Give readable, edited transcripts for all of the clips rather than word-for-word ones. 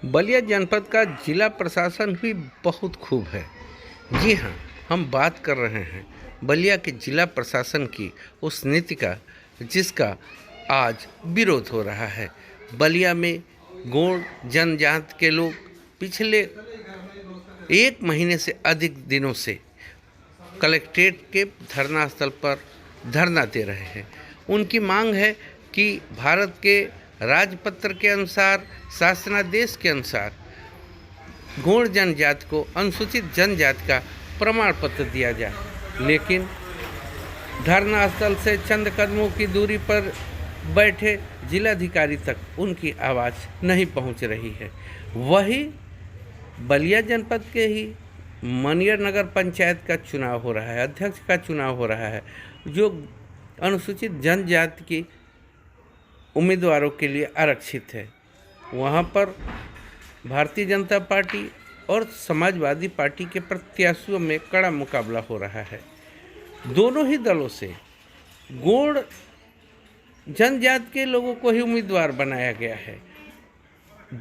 बलिया जनपद का जिला प्रशासन भी बहुत खूब है। जी हाँ, हम बात कर रहे हैं बलिया के जिला प्रशासन की उस नीति का जिसका आज विरोध हो रहा है। बलिया में गौड़ जनजाति के लोग पिछले 1 महीने से अधिक दिनों से कलेक्ट्रेट के धरना स्थल पर धरना दे रहे हैं। उनकी मांग है कि भारत के राजपत्र के अनुसार, शासनादेश के अनुसार गौड़ जनजाति को अनुसूचित जनजाति का प्रमाण पत्र दिया जाए। लेकिन धरना स्थल से चंद कदमों की दूरी पर बैठे जिलाधिकारी तक उनकी आवाज़ नहीं पहुंच रही है। वही बलिया जनपद के ही मनियर नगर पंचायत का चुनाव हो रहा है, अध्यक्ष का चुनाव हो रहा है, जो अनुसूचित जनजाति की उम्मीदवारों के लिए आरक्षित है। वहाँ पर भारतीय जनता पार्टी और समाजवादी पार्टी के प्रत्याशियों में कड़ा मुकाबला हो रहा है। दोनों ही दलों से गौड़ जनजाति के लोगों को ही उम्मीदवार बनाया गया है।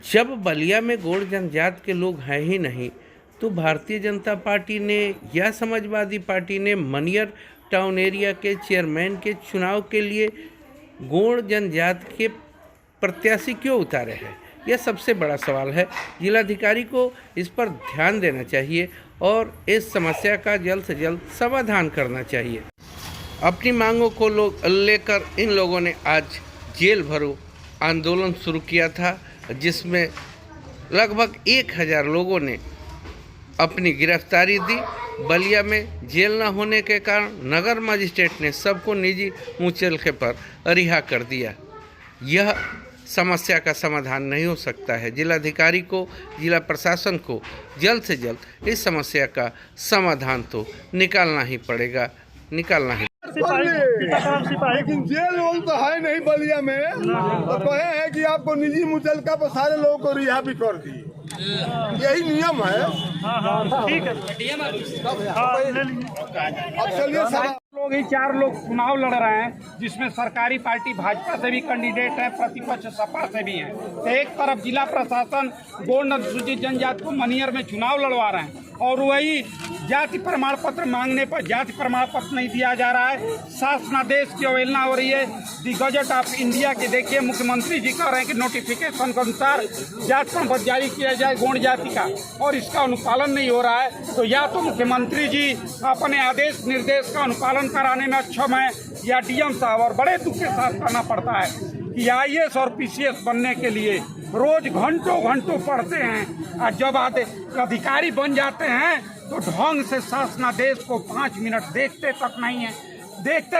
जब बलिया में गौड़ जनजाति के लोग हैं ही नहीं, तो भारतीय जनता पार्टी ने या समाजवादी पार्टी ने मनियर टाउन एरिया के चेयरमैन के चुनाव के लिए गौड़ जनजाति के प्रत्याशी क्यों उतारे हैं? यह सबसे बड़ा सवाल है। जिलाधिकारी को इस पर ध्यान देना चाहिए और इस समस्या का जल्द से जल्द समाधान करना चाहिए। अपनी मांगों को लेकर इन लोगों ने आज जेल भरो आंदोलन शुरू किया था, जिसमें लगभग 1000 लोगों ने अपनी गिरफ्तारी दी। बलिया में जेल न होने के कारण नगर मजिस्ट्रेट ने सबको निजी मुचलके पर रिहा कर दिया। यह समस्या का समाधान नहीं हो सकता है। जिलाधिकारी को, जिला प्रशासन को जल्द से जल्द इस समस्या का समाधान तो निकालना ही पड़ेगा, निकालना ही। लेकिन जेल वोल तो है नहीं बलिया में, तो कहे है कि आपको निजी मुचलका पर सारे लोगों को रिहा भी कर दी। यही नियम है। ठीक है, अब चलिए सब लोग ही 4 लोग चुनाव लड़ रहे हैं, जिसमें सरकारी पार्टी भाजपा से भी कैंडिडेट है, प्रतिपक्ष सपा से भी है। तो एक तरफ जिला प्रशासन गौड़ अनुसूचित जनजाति को मनियर में चुनाव लड़वा रहे हैं और वही जाति प्रमाण पत्र मांगने पर जाति प्रमाण पत्र नहीं दिया जा रहा है। शासनादेश की अवहेलना हो रही है। दी गजट ऑफ इंडिया के देखिए, मुख्यमंत्री जी कह रहे हैं कि नोटिफिकेशन के अनुसार जाति प्रमाण पत्र जारी किया जाए गौड़ जाति का, और इसका अनुपालन नहीं हो रहा है। तो या तो मुख्यमंत्री जी अपने आदेश निर्देश का अनुपालन कराने में अक्षम है, या डीएम साहब, और बड़े दुख के साथ करना पड़ता है कि IAS और PCS बनने के लिए रोज घंटों पढ़ते हैं, और जब अधिकारी बन जाते हैं तो ढंग से शासनादेश को 5 मिनट देखते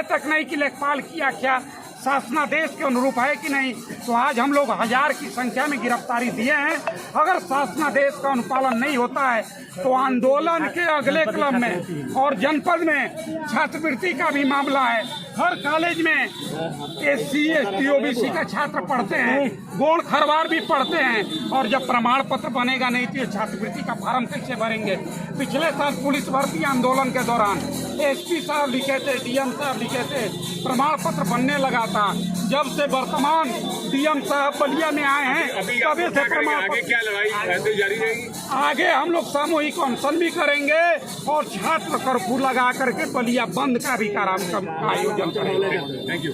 तक नहीं कि लेखपाल किया क्या, शासनादेश के अनुरूप है कि नहीं। तो आज हम लोग 1000 की संख्या में गिरफ्तारी दिए हैं। अगर शासनादेश का अनुपालन नहीं होता है तो आंदोलन के अगले क्रम में और जनपद में छात्रवृत्ति का भी मामला है। हर कॉलेज में SC ST OBC का छात्र पढ़ते हैं, गौड़ खरवार भी पढ़ते हैं, और जब प्रमाण पत्र बनेगा नहीं तो ये छात्रवृत्ति का फार्म कैसे भरेंगे। पिछले साल पुलिस भर्ती आंदोलन के दौरान SP साहब लिखे थे, DM साहब लिखे थे, प्रमाण पत्र बनने लगा था। जब से वर्तमान DM साहब बलिया में आए हैं, तभी से प्रमाण पत्र। क्या लड़ाई जारी रहेगी? आगे हम लोग सामूहिक अनशन भी करेंगे और छात्र कर्फ्यू लगा करके बलिया बंद का भी कार्यक्रम का आयोजन करेंगे। Thank you.